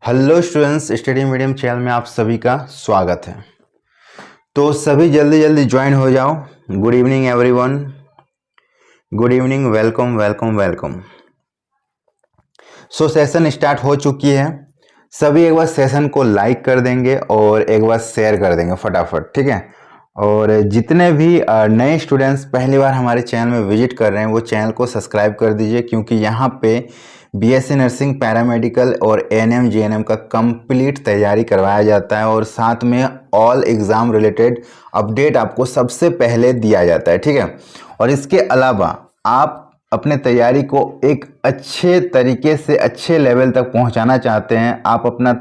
Hello students, study medium channel में आप सभी का स्वागत है। तो सभी जल्दी जल्दी ज्वाइन हो जाओ। Good evening everyone, good evening, welcome welcome welcome. Session start हो चुकी है। सभी एक बार सेशन को लाइक कर देंगे और एक बार शेयर कर देंगे फटाफट, ठीक है। और जितने भी नए स्टूडेंट्स पहली बार हमारे चैनल में विजिट कर रहे हैं वो चैनल को सब्सक्राइब कर दीजिए, क्योंकि यहाँ पे बीएससी नर्सिंग, पैरामेडिकल और एएनएम जीएनएम का कंप्लीट तैयारी करवाया जाता है और साथ में ऑल एग्ज़ाम रिलेटेड अपडेट आपको सबसे पहले दिया जाता है, ठीक है। और इसके अलावा आप अपने तैयारी को एक अच्छे तरीके से अच्छे लेवल तक पहुंचाना चाहते हैं, आप अपना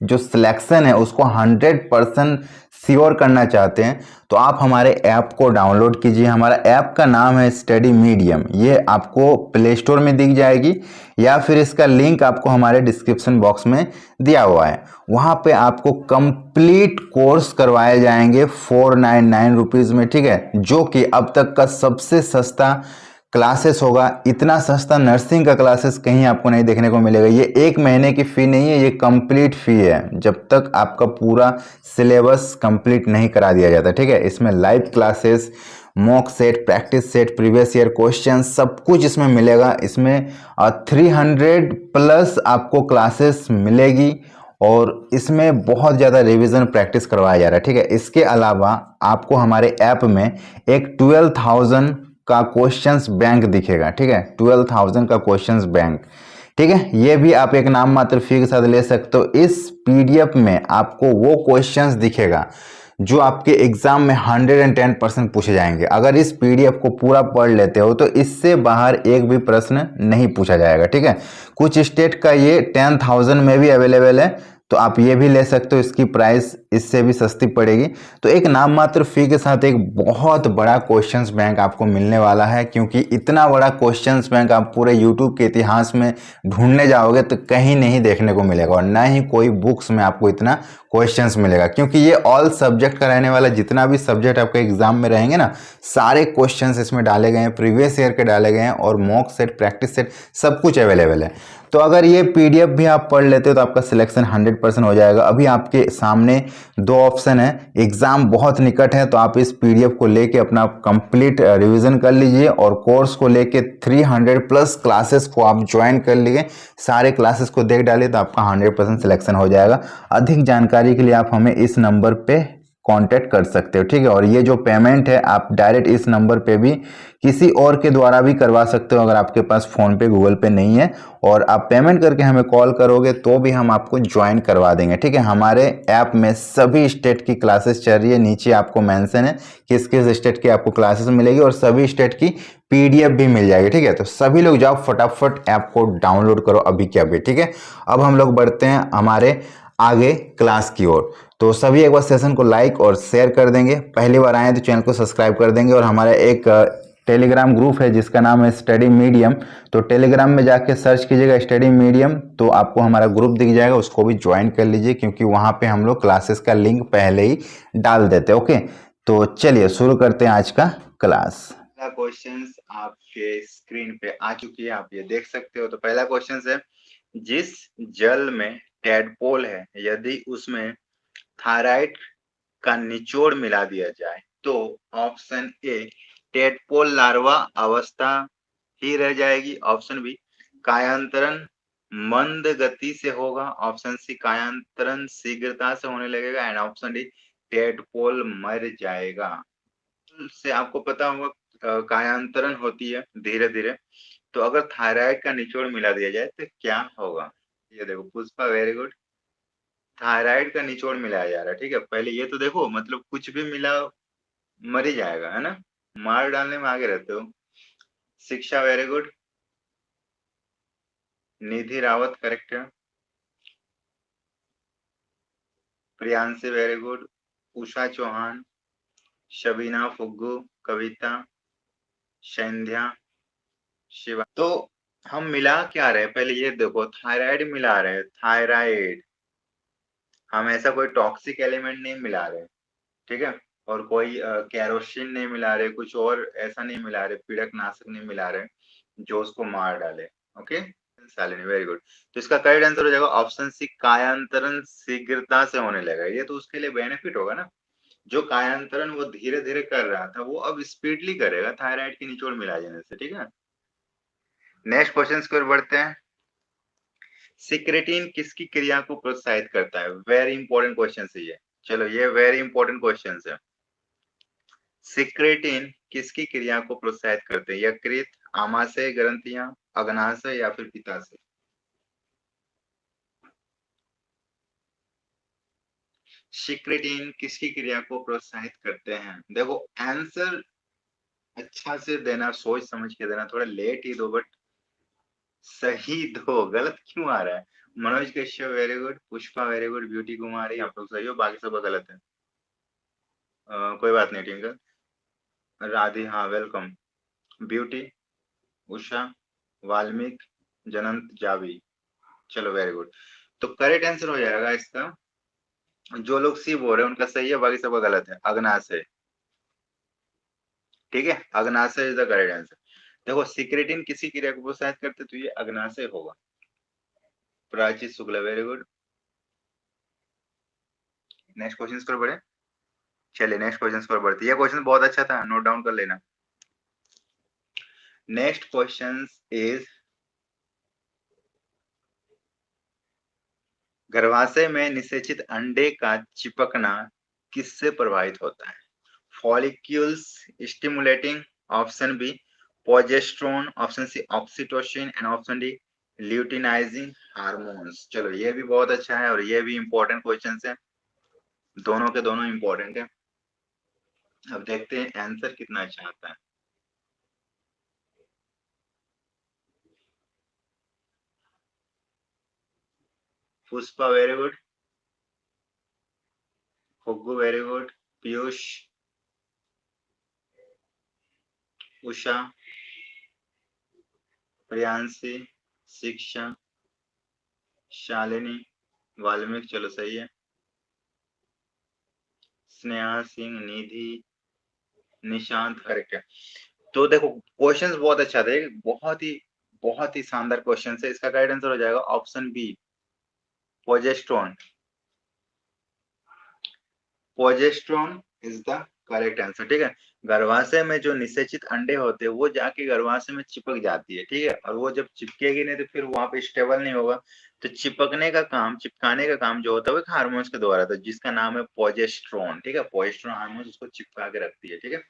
जो सिलेक्शन है उसको 100% श्योर करना चाहते हैं, तो आप हमारे ऐप को डाउनलोड कीजिए। हमारा ऐप का नाम है स्टडी मीडियम। ये आपको प्ले स्टोर में दिख जाएगी या फिर इसका लिंक आपको हमारे डिस्क्रिप्शन बॉक्स में दिया हुआ है। वहाँ पे आपको कंप्लीट कोर्स करवाए जाएंगे 499 रुपीज़ में, ठीक है, जो कि अब तक का सबसे सस्ता क्लासेस होगा। इतना सस्ता नर्सिंग का क्लासेस कहीं आपको नहीं देखने को मिलेगा। ये एक महीने की फ़ी नहीं है, ये कंप्लीट फ़ी है जब तक आपका पूरा सिलेबस कंप्लीट नहीं करा दिया जाता, ठीक है। इसमें live classes, mock set, practice set, previous year question, सब कुछ इसमें मिलेगा। इसमें 300 प्लस आपको क्लासेस मिलेगी और इसमें बहुत ज़्यादा रिवीजन प्रैक्टिस करवाया जा रहा है, ठीक है। इसके अलावा आपको हमारे ऐप में एक 12,000 का क्वेश्चंस बैंक दिखेगा, ठीक है, 12,000 का क्वेश्चंस बैंक, ठीक है। ये भी आप एक नाम मात्र फी के साथ ले सकते हो। इस पीडीएफ में आपको वो क्वेश्चंस दिखेगा जो आपके एग्जाम में 110% पूछे जाएंगे। अगर इस पीडीएफ को पूरा पढ़ लेते हो तो इससे बाहर एक भी प्रश्न नहीं पूछा जाएगा, ठीक है। कुछ स्टेट का ये 10,000 में भी अवेलेबल है, तो आप ये भी ले सकते हो। इसकी प्राइस इससे भी सस्ती पड़ेगी। तो एक नाम मात्र फी के साथ एक बहुत बड़ा क्वेश्चंस बैंक आपको मिलने वाला है, क्योंकि इतना बड़ा क्वेश्चंस बैंक आप पूरे यूट्यूब के इतिहास में ढूंढने जाओगे तो कहीं नहीं देखने को मिलेगा, और ना ही कोई बुक्स में आपको इतना क्वेश्चंस मिलेगा, क्योंकि ये ऑल सब्जेक्ट का रहने वाला। जितना भी सब्जेक्ट आपके एग्जाम में रहेंगे ना, सारे क्वेश्चंस इसमें डाले गए हैं, प्रीवियस ईयर के डाले गए हैं, और मॉक सेट, प्रैक्टिस सेट, सब कुछ अवेलेबल है। तो अगर ये पीडीएफ भी आप पढ़ लेते हो तो आपका सिलेक्शन 100% हो जाएगा। अभी आपके सामने दो ऑप्शन है, एग्जाम बहुत निकट है तो आप इस पीडीएफ को लेके अपना कंप्लीट रिवीजन कर लीजिए, और कोर्स को लेके 300 प्लस क्लासेस को आप ज्वाइन कर लिए, सारे क्लासेस को देख डालिए तो आपका 100% सिलेक्शन हो जाएगा। अधिक जानकारी के लिए आप हमें इस नंबर पे कांटेक्ट कर सकते हो, ठीक है। और ये जो पेमेंट है आप डायरेक्ट इस नंबर पे भी किसी और के द्वारा भी करवा सकते हो, अगर आपके पास फोन पे, गूगल पे नहीं है, और आप पेमेंट करके हमें कॉल करोगे तो भी हम आपको ज्वाइन करवा देंगे, ठीक है। हमारे ऐप में सभी स्टेट की क्लासेस चल रही है, नीचे आपको मेंशन है किस किस स्टेट की आपको क्लासेस मिलेगी, और सभी स्टेट की पीडीएफ भी मिल जाएगी, ठीक है। तो सभी लोग जाओ फटाफट ऐप को डाउनलोड करो अभी के अभी, ठीक है। अब हम लोग बढ़ते हैं हमारे आगे क्लास की ओर। तो सभी एक बार सेशन को लाइक और शेयर कर देंगे, पहली बार आए तो चैनल को सब्सक्राइब कर देंगे, और हमारा एक टेलीग्राम ग्रुप है जिसका नाम है स्टडी मीडियम। तो टेलीग्राम में जाके सर्च कीजिएगा स्टडी मीडियम, तो आपको हमारा ग्रुप दिख जाएगा, उसको भी ज्वाइन कर लीजिए, क्योंकि वहां पे हम लोग क्लासेस का लिंक पहले ही डाल देते हैं। ओके, तो चलिए शुरू करते हैं आज का क्लास। क्वेश्चंस आपके स्क्रीन पे आ चुकी है, आप ये देख सकते हो। तो पहला क्वेश्चन है, जिस जल में टैडपोल है यदि उसमें थायराइड का निचोड़ मिला दिया जाए तो ऑप्शन ए टेडपोल लार्वा अवस्था ही रह जाएगी, ऑप्शन बी कायांतरण मंद गति से होगा, ऑप्शन सी कायांतरण शीघ्रता से होने लगेगा, एंड ऑप्शन डी टेडपोल मर जाएगा। से आपको पता होगा कायांतरण होती है धीरे धीरे, तो अगर थायराइड का निचोड़ मिला दिया जाए तो क्या होगा। ये देखो पुष्पा, वेरी गुड। थायराइड का निचोड़ मिलाया जा रहा है, ठीक है। पहले ये तो देखो, मतलब कुछ भी मिला मर ही जाएगा, है ना, मार डालने में आगे रहते हो। Shiksha, very good. Nidhi Rawat, correct है। Priyanshi, very good. उषा चौहान, शबीना फुग्गू, कविता, संध्या, शिवा। तो हम मिला क्या रहे, पहले ये देखो, थायराइड मिला रहे, थायराइड। हम ऐसा कोई टॉक्सिक एलिमेंट नहीं मिला रहे, ठीक है। और कोई कैरोसिन नहीं मिला रहे, कुछ और ऐसा नहीं मिला रहे, पीड़क नाशक नहीं मिला रहे जो उसको मार डाले। Okay, Salini, very good. तो इसका करेक्ट आंसर हो जाएगा ऑप्शन सी, कायांतरण शीघ्रता से होने लगा। ये तो उसके लिए बेनिफिट होगा ना, जो कायांतरण वो धीरे धीरे कर रहा था वो अब स्पीडली करेगा थायराइड की निचोड़ मिला देने से, ठीक है। नेक्स्ट क्वेश्चन की ओर बढ़ते हैं। सिक्रेटिन किसकी क्रिया को प्रोत्साहित करता है? वेरी इंपॉर्टेंट क्वेश्चन है ये। चलो, ये वेरी इंपॉर्टेंट क्वेश्चन है। सिक्रेटिन किसकी क्रिया को प्रोत्साहित करते हैं? यकृत, आमाशय ग्रंथियां, अग्नाशय या फिर पित्ताशय? सिक्रेटिन किसकी क्रिया को प्रोत्साहित करते हैं? देखो, आंसर अच्छा से देना, सोच समझ के देना, थोड़ा लेट ही दो बट सही दो। गलत क्यों आ रहा है? Manoj Kashyap very good, Pushpa very good, Beauty Kumari आप लोग सही हो, बाकी सब गलत है। कोई बात नहीं, टिंकल। राधे, हाँ welcome. Beauty, Usha, Valmiki, जनंत, Xavi. चलो वेरी गुड। तो करेक्ट आंसर हो जाएगा इसका, जो लोग सी बोल रहे हैं उनका सही है, बाकी सब गलत है। अग्नाशय, ठीक है, अग्नाशय इज द करेक्ट आंसर। देखो, सिक्रेटिन किसी क्रिया को प्रोत्साहित करते तो ये अग्नाशय होगा। Prachi Shukla very good. Next question पर बढ़े। चलिए नेक्स्ट क्वेश्चन पर बढ़ते। ये क्वेश्चन बहुत अच्छा था, नोट डाउन कर लेना। नेक्स्ट क्वेश्चन इज, गर्भाशय में निषेचित अंडे का चिपकना किससे प्रभावित होता है? Follicles stimulating, option B progesterone, option C oxytocin and option D luteinizing hormones. चलो, ये भी बहुत अच्छा है और ये भी इंपॉर्टेंट क्वेश्चन है, दोनों के दोनों इंपॉर्टेंट है। अब देखते हैं आंसर कितना अच्छा आता है। Pushpa very good, Phuggu very good, Piyush, Usha, Priyanshi, Shiksha, Shalini, Valmiki. चलो सही है। स्नेहा सिंह, निधि, निशांत, करेक्ट है। तो देखो, क्वेश्चंस बहुत अच्छा था, बहुत ही शानदार क्वेश्चन है। इसका करेक्ट आंसर हो जाएगा option B, progesterone. Progesterone is the correct answer, ठीक है। गर्भाशय में जो निषेचित अंडे होते हैं वो जाके गर्भाशय में चिपक जाती है, ठीक है, और वो जब चिपकेगी नहीं तो फिर वहां पे स्टेबल नहीं होगा। तो चिपकने का काम, चिपकाने का काम जो होता है वो हार्मोन्स के द्वारा था, जिसका नाम है प्रोजेस्टेरोन, ठीक है। प्रोजेस्टेरोन हार्मोन उसको चिपका के रखती है, ठीक है।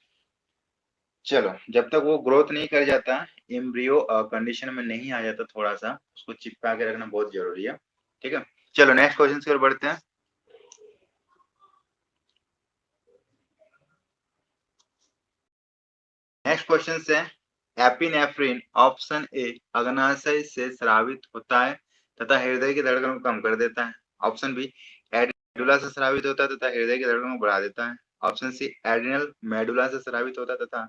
चलो, जब तक वो ग्रोथ नहीं कर जाता, एम्ब्रियो कंडीशन में नहीं आ जाता, थोड़ा सा उसको चिपका के रखना बहुत जरूरी है, ठीक है। चलो नेक्स्ट क्वेश्चन की ओर बढ़ते हैं। नेक्स्ट क्वेश्चन है, एपिनेफ्रिन ऑप्शन ए अग्नाशय से स्रावित होता है तथा हृदय की धड़कन को कम कर देता है। ऑप्शन बी एडिनुला से स्रावित होता है तथा हृदय की धड़कन को बढ़ा देता है। ऑप्शन सी एड्रिनल मेडुला से स्रावित होता है तथा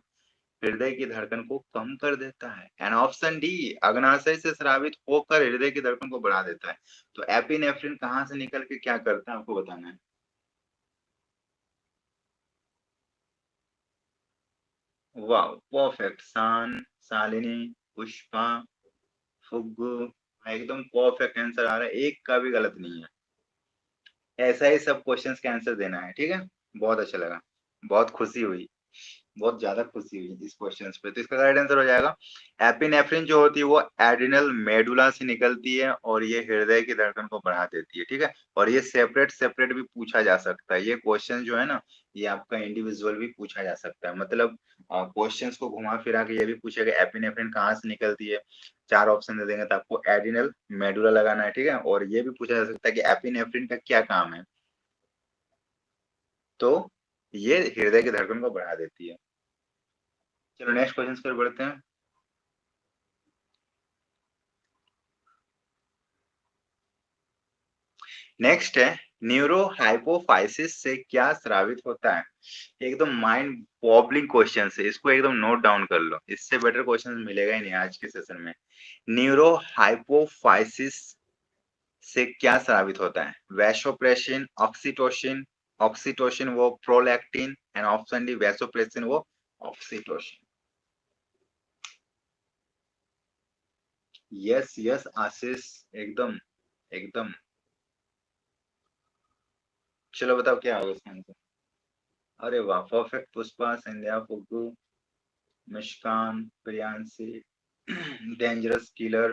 हृदय की धड़कन को कम कर देता है। एंड ऑप्शन डी अग्नाशय से स्रावित होकर हृदय की धड़कन को बढ़ा देता है। तो एपिनेफ्रिन कहाँ से निकल के क्या करता है आपको बताना है। वाह, परफेक्ट। शालिनी, पुष्पा, फुग्गू, एकदम परफेक्ट आंसर आ रहा है, एक का भी गलत नहीं है। ऐसा ही सब क्वेश्चंस के आंसर देना है, ठीक है। बहुत अच्छा लगा, बहुत खुशी हुई, बहुत ज्यादा खुशी हुई इस क्वेश्चन पे। तो इसका राइट आंसर हो जाएगा, एपिनेफ्रिन जो होती है वो एड्रिनल मेडुला से निकलती है और ये हृदय की धड़कन को बढ़ा देती है, ठीक है। और ये सेपरेट सेपरेट भी पूछा जा सकता है, ये क्वेश्चन जो है ना, ये आपका इंडिविजुअल भी पूछा जा सकता है। मतलब क्वेश्चंस को घुमा फिरा के ये भी पूछेगा एपिनेफ्रिन कहाँ से निकलती है। चार ऑप्शन दे देंगे तो आपको एड्रिनल मेडुला लगाना है, ठीक है। और ये भी पूछा जा सकता है कि एपिनेफ्रिन का क्या काम है, तो ये हृदय की धड़कन को बढ़ा देती है। चलो नेक्स्ट क्वेश्चन पर बढ़ते हैं। नेक्स्ट है, न्यूरो हाइपोफाइसिस से क्या स्रावित होता है? एकदम माइंड बॉबलिंग क्वेश्चन है, इसको एकदम नोट डाउन कर लो, इससे बेटर क्वेश्चन मिलेगा ही नहीं आज के सेशन में। न्यूरो हाइपोफाइसिस से क्या स्रावित होता है? वैसोप्रेसिन, ऑक्सीटोसिन, ऑक्सीटोसिन वो prolactin, and option D vasopressin वो ऑक्सीटोसिन। यस यस आशीष, एकदम एकदम। चलो बताओ क्या होगा इसका आंसर। अरे वाह, परफेक्ट। पुष्पा, संध्या, फुग्गू, मुस्कान, प्रियांशी, डेंजरस किलर।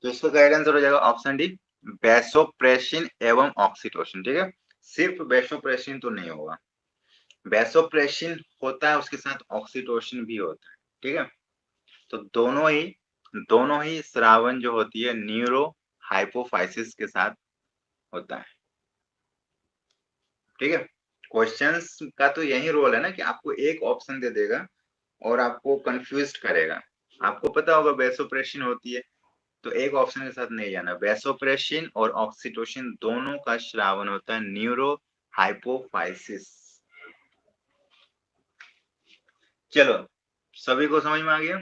तो इसका करेक्ट आंसर हो जाएगा ऑप्शन डी, वैसोप्रेसिन एवं ऑक्सीटोसिन। ठीक है, सिर्फ वैसोप्रेसिन तो नहीं होगा, वैसोप्रेसिन होता है, उसके साथ ऑक्सीटोसिन भी होता है। ठीक है, तो दोनों ही श्रावण जो होती है न्यूरो हाइपोफाइसिस के साथ होता है। ठीक है, क्वेश्चंस का तो यही रोल है ना कि आपको एक ऑप्शन दे देगा और आपको कंफ्यूज करेगा। आपको पता होगा वैसोप्रेसिन होती है, तो एक ऑप्शन के साथ नहीं जाना। वैसोप्रेसिन और ऑक्सीटोसिन दोनों का श्रावण होता है न्यूरो हाइपोफाइसिस। चलो, सभी को समझ में आ गया।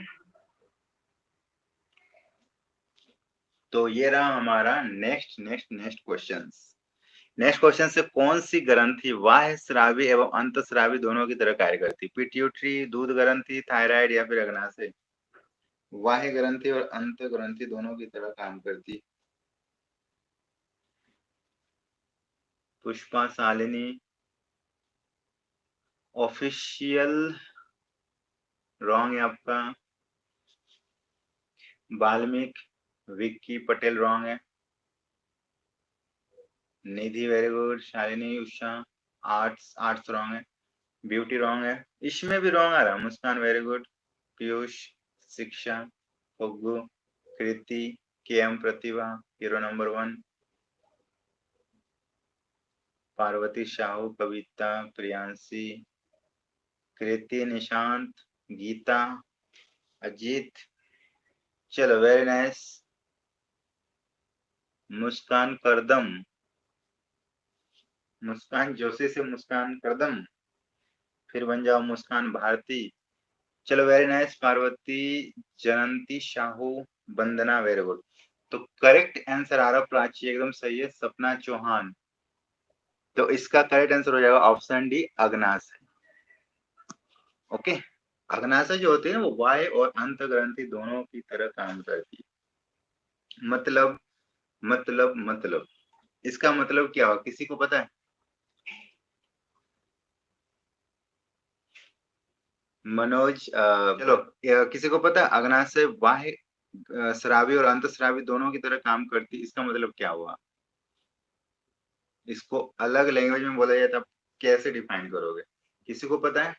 तो ये रहा हमारा नेक्स्ट क्वेश्चन। नेक्स्ट क्वेश्चन से, कौन सी ग्रंथि बाह्य स्रावी एवं अंतस्रावी दोनों की तरह कार्य करती? पिट्यूटरी, दूध ग्रंथि, थायराइड या फिर अग्नाशय? बाह्य ग्रंथि और अंत ग्रंथि दोनों की तरह काम करती। पुष्पा, शालिनी, ऑफिशियल रॉन्ग है आपका। वाल्मीकि, विक्की पटेल रॉन्ग है। निधि very good. Shalini, Usha, arts arts wrong है। ब्यूटी रॉन्ग है। इसमें भी रॉन्ग आ रहा है। मुस्कान वेरी गुड। पीयूष, शिक्षा, फुग्गू, कृति, के एम प्रतिभा, हीरो नंबर 1। पार्वती साहू, कविता, प्रियांशी, कृति, निशांत, गीता, अजीत। चलो वेरी नाइस। मुस्कान करदम, मुस्कान जोशी से मुस्कान करदम, फिर बन जाओ मुस्कान भारती। चलो वेरी नाइस। पार्वती, जनंती साहू, वंदना वेरी गुड। तो करेक्ट आंसर आ रहा प्राची, एकदम सही है। सपना चौहान। तो इसका करेक्ट आंसर हो जाएगा ऑप्शन डी, अग्नाशय। ओके, अग्नाशय जो होती है ना वो बाह्य और अंत ग्रंथि दोनों की तरह काम करती है। मतलब इसका मतलब क्या हो, किसी को पता है? मनोज, चलो, किसी को पता है अग्नाशय बाह्य श्रावी और अंतःस्रावी दोनों की तरह काम करती, इसका मतलब क्या हुआ? इसको अलग लैंग्वेज में बोला जाए तो आप कैसे डिफाइन करोगे? किसी को पता है?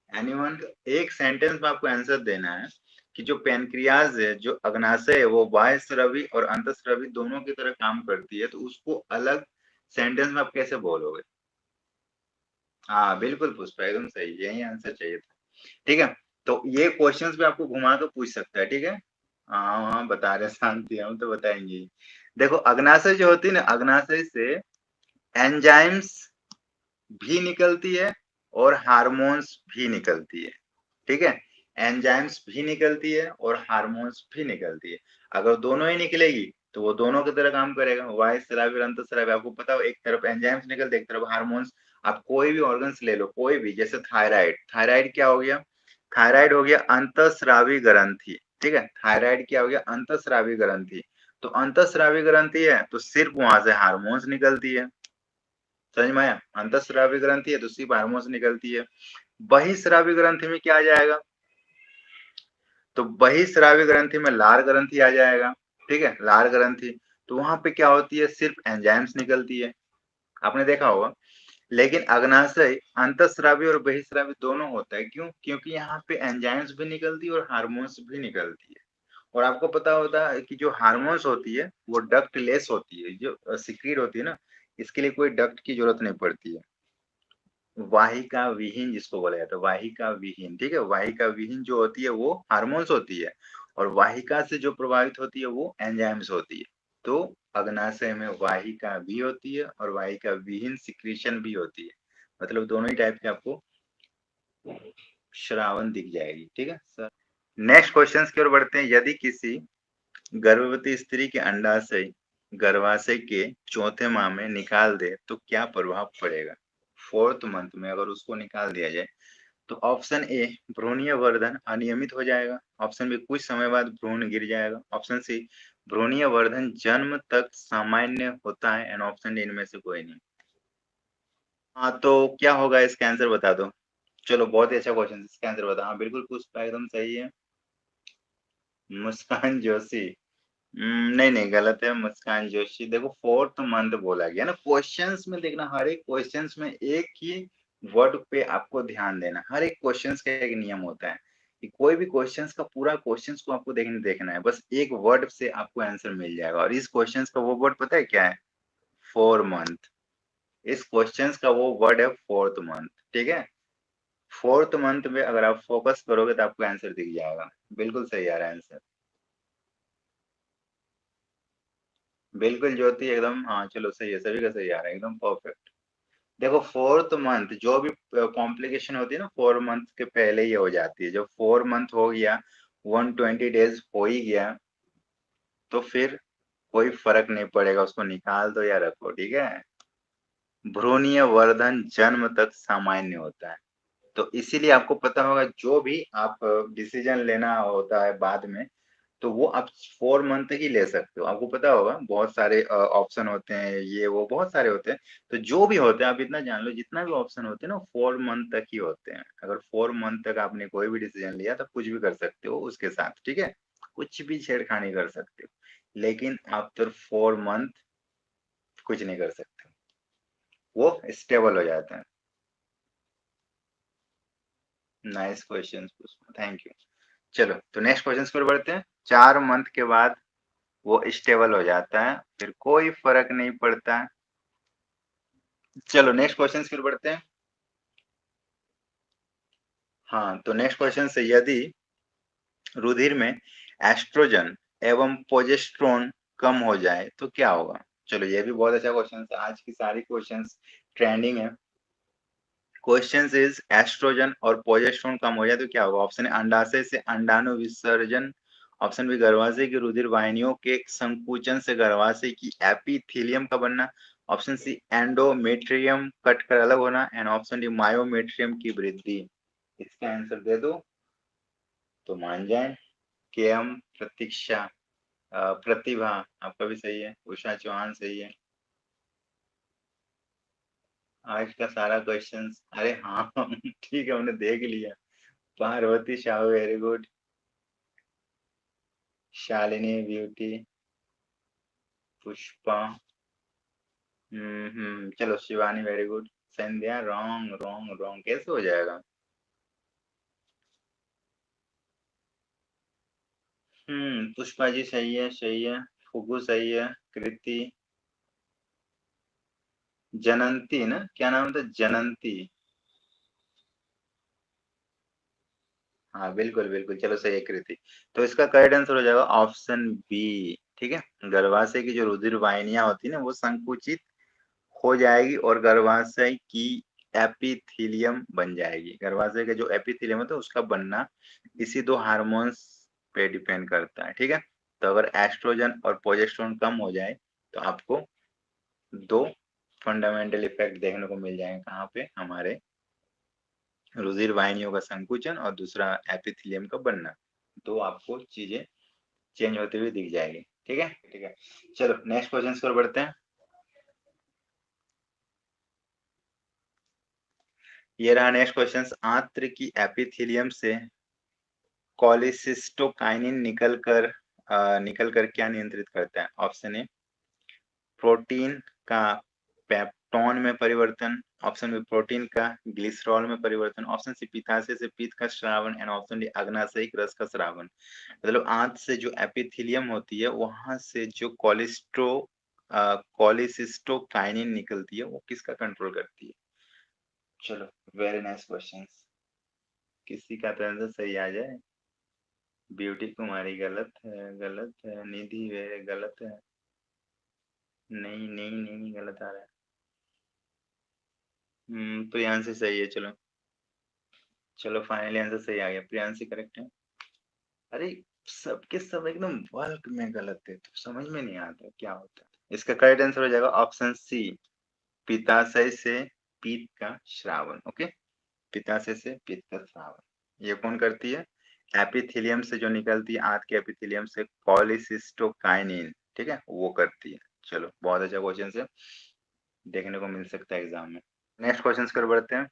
एनीवन? एक सेंटेंस में आपको आंसर देना है कि जो पेनक्रियाज है, जो अग्नाशय है, वो बाह्य स्रावी और अंतःस्रावी दोनों की तरह काम करती है, तो उसको अलग सेंटेंस में आप कैसे बोलोगे? हाँ बिल्कुल पुष्पा, एकदम सही, यही आंसर चाहिए था। ठीक है, तो ये क्वेश्चंस भी आपको घुमा के पूछ सकता है। ठीक है, हाँ हाँ बता रहे, शांति, हम तो बताएंगे ही। देखो, अग्नाशय जो होती है ना, अग्नाशय से एंजाइम्स भी निकलती है और हार्मोन्स भी निकलती है। ठीक है, एंजाइम्स भी निकलती है और हार्मोन्स भी निकलती है। अगर दोनों ही निकलेगी तो वो दोनों की तरह काम करेगा, वाई स्रावी और अंतःस्रावी। आपको पता हो, एक तरफ एंजाइम्स निकलते, एक तरफ हार्मोन्स। आप कोई भी ऑर्गन्स ले लो, कोई भी, जैसे थायराइड, थायराइड क्या हो गया? थायराइड हो गया अंतःस्रावी ग्रंथि। ठीक है, थायराइड क्या हो गया? अंतःस्रावी ग्रंथि। तो अंतःस्रावी ग्रंथि है तो सिर्फ वहां से हार्मोन्स निकलती है। समझ में आया? अंतःस्रावी ग्रंथि है तो सिर्फ हार्मोन्स निकलती है। बहिःस्रावी ग्रंथि में क्या आ जाएगा? तो बहिःस्रावी ग्रंथि में लार ग्रंथि आ जाएगा। ठीक है, लार ग्रंथि। तो वहां पे क्या होती है? सिर्फ एंजाइम्स निकलती है, आपने देखा होगा। लेकिन अग्नाशय अंतःस्रावी और बहिःस्रावी दोनों होता है। क्यों? क्योंकि यहाँ पे एंजाइम्स भी निकलती है और हार्मोन्स भी निकलती है। और आपको पता होता है कि जो हार्मोन्स होती है वो डक्ट लेस होती है, जो सिक्रीट होती है ना, इसके लिए कोई डक्ट की जरूरत नहीं पड़ती है। वाहिका विहीन जिसको बोला जाता है, वाहिका विहीन। ठीक है, वाहिका विहीन जो होती है वो हार्मोन्स होती है, और वाहिका से जो प्रभावित होती है वो एंजाइम्स होती है। तो अग्नाशय में वाहिका भी होती है और वाहिका विहीन सिक्रीशन भी होती है। मतलब दोनों ही टाइप के आपको श्रावण दिख जाएगी। ठीक है सर, नेक्स्ट क्वेश्चन की ओर बढ़ते हैं। यदि किसी गर्भवती स्त्री के अंडाशय गर्भाशय के चौथे माह में निकाल दे तो क्या प्रभाव पड़ेगा? 4th मंथ में अगर उसको निकाल दिया जाए तो ऑप्शन ए भ्रूणीय वर्धन अनियमित हो जाएगा, ऑप्शन बी कुछ समय बाद भ्रूण गिर जाएगा, ऑप्शन सी भ्रूणीय वर्धन जन्म तक सामान्य होता है एंड ऑप्शन डी इनमें से कोई नहीं। हाँ तो क्या होगा इसका आंसर बता दो। चलो बहुत ही अच्छा क्वेश्चन, इसका आंसर बता। हाँ बिल्कुल पुष्पा एकदम सही है। मुस्कान जोशी। नहीं नहीं गलत है। मुस्कान जोशी देखो फोर्थ मंथ बोला गया ना, क्वेश्चंस में देखना, हर एक क्वेश्चंस में एक ही वर्ड पे आपको ध्यान देना। हर एक क्वेश्चंस का एक नियम होता है कि कोई भी क्वेश्चंस का पूरा क्वेश्चंस को आपको देखना है, बस एक वर्ड से आपको आंसर मिल जाएगा। और इस क्वेश्चंस का वो वर्ड पता है क्या है? 4 मंथ। इस क्वेश्चंस का वो वर्ड है 4th मंथ। ठीक है, 4th मंथ में अगर आप फोकस करोगे तो आपको आंसर दिख जाएगा। बिल्कुल सही आ रहा है आंसर। बिल्कुल ज्योति एकदम, हाँ चलो सही है, सभी का सही आ रहा है, एकदम परफेक्ट। देखो 4th मंथ जो भी कॉम्प्लिकेशन होती है ना 4 मंथ के पहले ही हो जाती है। जब 4 मंथ हो गया, 120 डेज हो ही गया, तो फिर कोई फर्क नहीं पड़ेगा, उसको निकाल दो या रखो। ठीक है, भ्रूणीय वर्धन जन्म तक सामान्य होता है। तो इसीलिए आपको पता होगा जो भी आप डिसीजन लेना होता है बाद में, तो वो आप 4 मंथ तक ही ले सकते हो। आपको पता होगा बहुत सारे ऑप्शन होते हैं, ये वो बहुत सारे होते हैं। तो जो भी होते हैं आप इतना जान लो, जितना भी ऑप्शन होते हैं ना 4 मंथ तक ही होते हैं। अगर 4 मंथ तक आपने कोई भी डिसीजन लिया तो कुछ भी कर सकते हो उसके साथ। ठीक है, कुछ भी छेड़खानी कर सकते हो, लेकिन आफ्टर 4 मंथ कुछ नहीं कर सकते, वो स्टेबल हो जाता है। Nice question, thank you. चलो तो नेक्स्ट क्वेश्चन पर बढ़ते हैं। 4 मंथ के बाद वो स्टेबल हो जाता है, फिर कोई फर्क नहीं पड़ता। चलो नेक्स्ट क्वेश्चन फिर बढ़ते हैं। हाँ तो नेक्स्ट क्वेश्चन से, यदि रुधिर में एस्ट्रोजन एवं प्रोजेस्टेरोन कम हो जाए तो क्या होगा? चलो ये भी बहुत अच्छा क्वेश्चन है, आज की सारी क्वेश्चंस ट्रेंडिंग है। क्वेश्चन इज एस्ट्रोजन और प्रोजेस्टेरोन कम हो जाए तो क्या होगा? ऑप्शन ए अंडाशय से अंडाणु विसर्जन, ऑप्शन बी गर्भाशय की रुधिर वाहिनियों के संकुचन से गर्भाशय की एपिथीलियम का बनना, ऑप्शन सी एंडोमेट्रियम कट कर अलग होना, एंड ऑप्शन डी मायोमेट्रियम की वृद्धि। इसका आंसर दे दो तो मान जाए। के एम प्रतीक्षा, प्रतिभा आपका भी सही है, उषा चौहान सही है। आज का सारा क्वेश्चंस, अरे हाँ ठीक है हमने देख लिया। Parvati Shahu very good, Shalini beauty, Pushpa, चलो शिवानी वेरी गुड, संध्या रॉन्ग रॉन्ग रॉन्ग, कैसे हो जाएगा? पुष्पा जी सही है, सही है। फुगू सही है। कृति, जनंती ना, क्या नाम था, जनंती। हाँ बिल्कुल बिल्कुल, चलो सही है कृति। तो इसका करेक्ट आंसर हो जाएगा ऑप्शन बी। ठीक है, गर्भाशय की जो रुधिर वाहिनियां होती है ना वो संकुचित हो जाएगी और गर्भाशय की एपिथीलियम बन जाएगी। गर्भाशय का जो एपिथीलियम होता है उसका बनना इसी दो हार्मोन्स पे डिपेंड करता है। ठीक है, तो अगर एस्ट्रोजन और प्रोजेस्टेरोन कम हो जाए तो आपको दो फंडामेंटल इफेक्ट देखने को मिल जाएंगे। कहाँ पे? हमारे रुधिर वाहिनियों का संकुचन और दूसरा एपिथेलियम का बनना। तो आपको चीजें चेंज होते हुए दिख जाएगी। ठीक है, ठीक है। चलो नेक्स्ट क्वेश्चन पर बढ़ते हैं। ये रहा नेक्स्ट क्वेश्चन। आंत्र की एपिथेलियम से कोलिसिस्टोकाइनिन निकल कर क्या नियंत्रित करता है? ऑप्शन ए प्रोटीन का पेप्टोन में परिवर्तन, ऑप्शन बी प्रोटीन का ग्लिसरॉल में परिवर्तन, ऑप्शन सी पित्ताशय से पित्त का स्रावन, एंड ऑप्शन डी अग्नाशयिक रस का स्रावन। मतलब आंत से जो एपिथेलियम होती है वहां से जो कोलिसिस्टोकाइनिन निकलती है वो किसका कंट्रोल करती है? चलो वेरी नाइस क्वेश्चंस, किसी का तो आंसर सही आ जाए। ब्यूटी कुमारी गलत है, गलत है। निधि वे गलत है। नहीं नहीं नहीं गलत आ रहा है। प्रियांशी सही है। चलो चलो फाइनली आंसर सही आ गया, प्रियांशी करेक्ट है। अरे सबके सब एकदम बल्क में गलत है तो समझ में नहीं आता क्या होता है। इसका करेक्ट आंसर हो जाएगा ऑप्शन सी पित्ताशय से पीत का श्रावण। ओके, पित्ताशय से पित्त स्रावन। ये कौन करती है? एपिथेलियम से जो निकलती है, आंत के एपिथेलियम से कोलिसिस्टोकाइनिन, ठीक है, वो करती है। चलो बहुत अच्छा क्वेश्चन है, देखने को मिल सकता है एग्जाम में। नेक्स्ट क्वेश्चन कर बढ़ते हैं।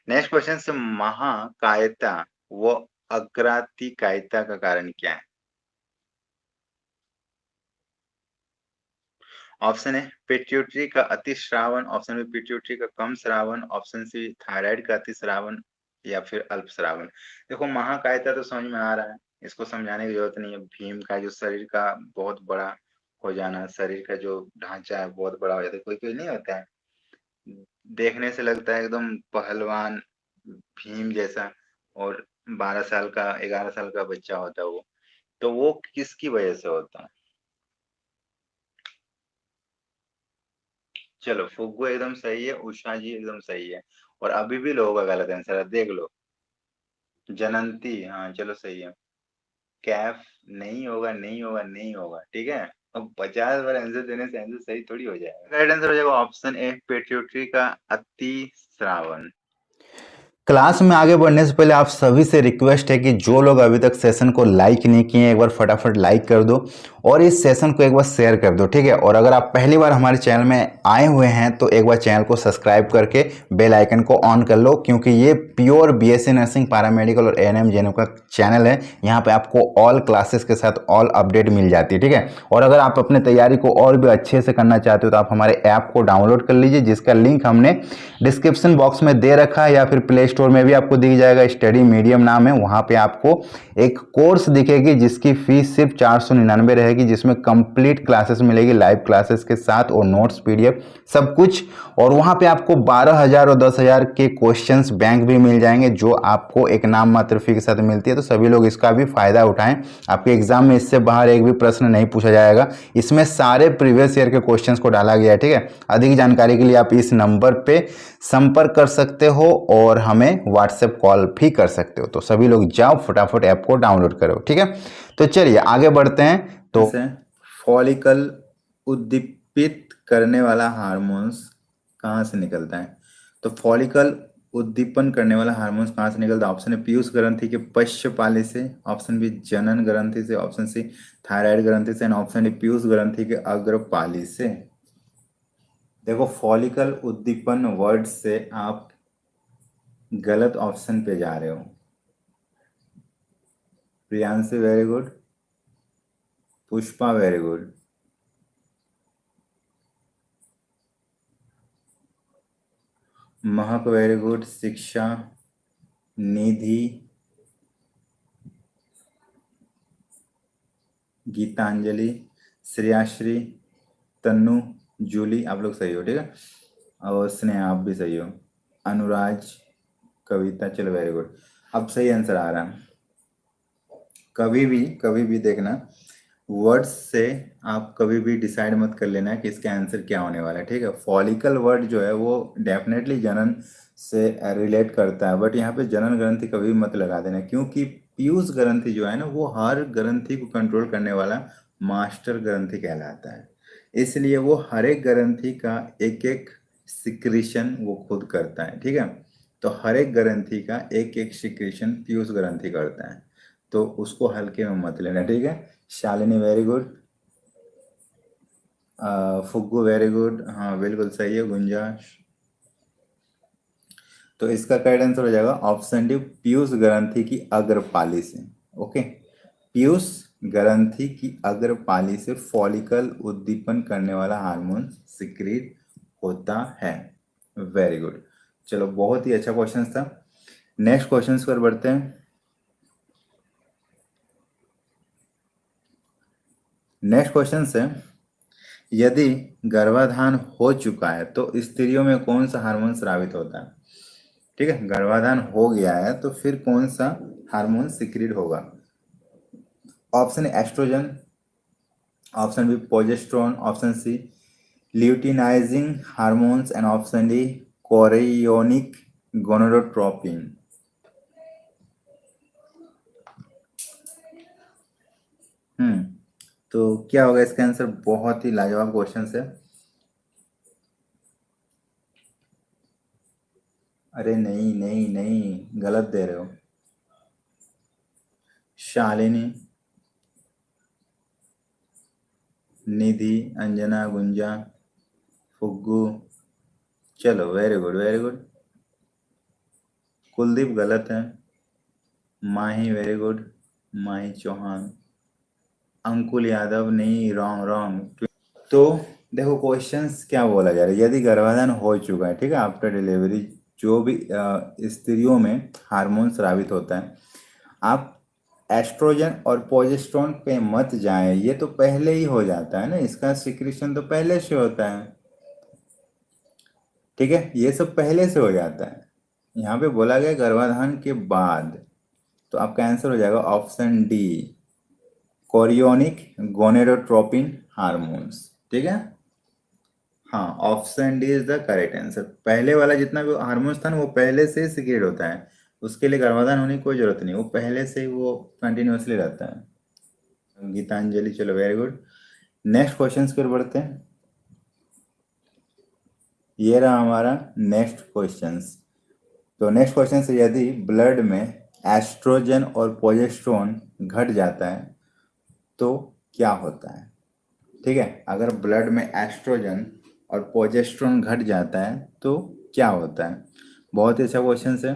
नेक्स्ट क्वेश्चन से महाकायता व अग्रातिकायता का कारण क्या है? ऑप्शन ए पिट्यूटरी का अतिस्रावन, ऑप्शन बी पिट्यूटरी का कम स्रावन, ऑप्शन सी थायराइड का अतिस्रावन, या फिर अल्पस्रावन। देखो महाकायता तो समझ में आ रहा है, इसको समझाने की जरूरत नहीं है। भीम का जो शरीर का बहुत बड़ा हो जाना, शरीर का जो ढांचा है बहुत बड़ा हो जाता है, कोई कोई नहीं होता है, देखने से लगता है एकदम पहलवान भीम जैसा, और 12 साल का 11 साल का बच्चा होता है वो, तो वो किसकी वजह से होता है? चलो फुग्गू एकदम सही है, उषा जी एकदम सही है, और अभी भी लोगों का गलत आंसर है, देख लो। जनंती, हाँ चलो सही है। कैफ नहीं होगा, नहीं होगा, नहीं होगा, ठीक है। अब 50 बार आंसर देने से आंसर सही थोड़ी हो जाएगा। राइट आंसर हो जाएगा ऑप्शन ए पिट्यूटरी का अति श्रावण। क्लास में आगे बढ़ने से पहले आप सभी से रिक्वेस्ट है कि जो लोग अभी तक सेशन को लाइक नहीं किए एक बार फटाफट लाइक कर दो, और इस सेशन को एक बार शेयर कर दो, ठीक है। और अगर आप पहली बार हमारे चैनल में आए हुए हैं तो एक बार चैनल को सब्सक्राइब करके बेल आइकन को ऑन कर लो, क्योंकि ये प्योर बीएससी नर्सिंग, पैरामेडिकल और एएनएम जेएनएम का चैनल है। यहाँ पे आपको ऑल क्लासेस के साथ ऑल अपडेट मिल जाती है, ठीक है। और अगर आप अपने तैयारी को और भी अच्छे से करना चाहते हो तो आप हमारे ऐप को डाउनलोड कर लीजिए, जिसका लिंक हमने डिस्क्रिप्शन बॉक्स में दे रखा है, या फिर प्ले स्टोर में भी आपको दिख जाएगा। स्टडी मीडियम नाम है, वहां पे आपको एक कोर्स दिखेगी जिसकी फीस सिर्फ 499 रहेगी, जिसमें कंप्लीट क्लासेस मिलेगी लाइव क्लासेस के साथ, और नोट्स पीडीएफ सब कुछ। और वहां पे आपको 12,000 और 10,000 के क्वेश्चंस बैंक भी मिल जाएंगे, जो आपको एक नाम मात्र फी के साथ मिलती है। तो सभी लोग इसका भी फायदा उठाएं, आपके एग्जाम में इससे बाहर एक भी प्रश्न नहीं पूछा जाएगा। इसमें सारे प्रीवियस ईयर के क्वेश्चंस को डाला गया है, ठीक है। अधिक जानकारी के लिए आप इस नंबर पे संपर्क कर सकते हो, और हमें व्हाट्सएप कॉल भी कर सकते हो। तो सभी लोग जाओ फटाफट ऐप को डाउनलोड करो, ठीक है। तो चलिए आगे बढ़ते हैं। तो फॉलिकल उद्दीपित करने वाला हार्मोन्स कहाँ से निकलता है? तो फॉलिकल उद्दीपन करने वाला हार्मोन्स कहाँ से निकलता है? ऑप्शन ए पीयूष ग्रंथि के पश्चपाली से, ऑप्शन बी जनन ग्रंथि से, ऑप्शन सी थायराइड ग्रंथि से, एंड ऑप्शन डी पीयूष ग्रंथि के अग्रपाली से। देखो फॉलिकल उद्दीपन वर्ड से आप गलत ऑप्शन पे जा रहे हो। Priyanshi very good, Pushpa very good, महक वेरी गुड, शिक्षा, निधि, गीतांजलि, श्रेयाश्री, तन्नू, जूली, आप लोग सही हो, ठीक है। और स्नेहा आप भी सही हो, अनुराज, कविता, चलो वेरी गुड। अब सही आंसर आ रहा है। कभी भी देखना, वर्ड्स से आप कभी भी डिसाइड मत कर लेना कि इसका आंसर क्या होने वाला है, ठीक है। फॉलिकल वर्ड जो है वो डेफिनेटली जनन से रिलेट करता है, बट यहाँ पे जनन ग्रंथि कभी मत लगा देना, क्योंकि पीयूष ग्रंथि जो है ना वो हर ग्रंथि को कंट्रोल करने वाला मास्टर ग्रंथि कहलाता है। इसलिए वो हर एक ग्रंथि का एक एक सिक्रीशन वो खुद करता है, ठीक है। तो हर एक ग्रंथि का एक एक सिक्रीशन पीयूष ग्रंथि करता है, तो उसको हल्के में मत लेना, ठीक है। Shalini very good, Phuggu very good, हाँ बिल्कुल सही है गुंजा। तो इसका करेक्ट आंसर हो जाएगा ऑप्शन डी पीयूष ग्रंथि की अग्रपाली से। ओके, पीयूष ग्रंथि की अग्रपाली से फॉलिकल उद्दीपन करने वाला हार्मोन सिक्रीट होता है। वेरी गुड, चलो बहुत ही अच्छा क्वेश्चन था। नेक्स्ट क्वेश्चन पर बढ़ते हैं। नेक्स्ट क्वेश्चन है, यदि गर्भाधान हो चुका है तो स्त्रियों में कौन सा हार्मोन स्रावित होता है? ठीक है, गर्भाधान हो गया है तो फिर कौन सा हार्मोन सिक्रीट होगा? Option A oestrogen, option B progesterone, option C luteinising hormones, and option D chorionic gonadotropin. तो क्या होगा इसका आंसर? बहुत ही लाजवाब क्वेश्चन है। अरे नहीं नहीं नहीं, गलत दे रहे हो। शालिनी, निधि, अंजना, गुंजा, फुग्गू। चलो very good very good. Kuldeep गलत है। माही वेरी गुड। माही चौहान। अंकुल यादव नहीं, रॉन्ग रॉन्ग। तो देखो क्वेश्चंस क्या बोला जा रहा है, यदि गर्भाधान हो चुका है, ठीक है, आफ्टर डिलीवरी, जो भी स्त्रियों में हार्मोन स्रावित होता है, आप एस्ट्रोजन और प्रोजेस्टेरोन पे मत जाएं, ये तो पहले ही हो जाता है ना, इसका सिक्रीशन तो पहले से होता है। ठीक है, ये सब पहले से हो जाता है। यहाँ पे बोला गया गर्भाधान के बाद, तो आपका आंसर हो जाएगा option D, chorionic gonadotropin hormones. ठीक है, हाँ, option D is the correct answer. पहले वाला जितना भी हार्मोन्स था ना, वो पहले से सिक्रेट होता है, उसके लिए गर्भाधान होने की कोई जरूरत नहीं, वो पहले से ही वो कंटिन्यूअसली रहता है। गीतांजलि, चलो वेरी गुड। नेक्स्ट क्वेश्चन की ओर बढ़ते हैं। ये रहा हमारा नेक्स्ट क्वेश्चंस। तो नेक्स्ट क्वेश्चन से, यदि ब्लड में एस्ट्रोजन और प्रोजेस्टेरोन घट जाता है तो क्या होता है? ठीक है, अगर ब्लड में एस्ट्रोजन और प्रोजेस्टेरोन घट जाता है तो क्या होता है? बहुत ही अच्छा क्वेश्चन है।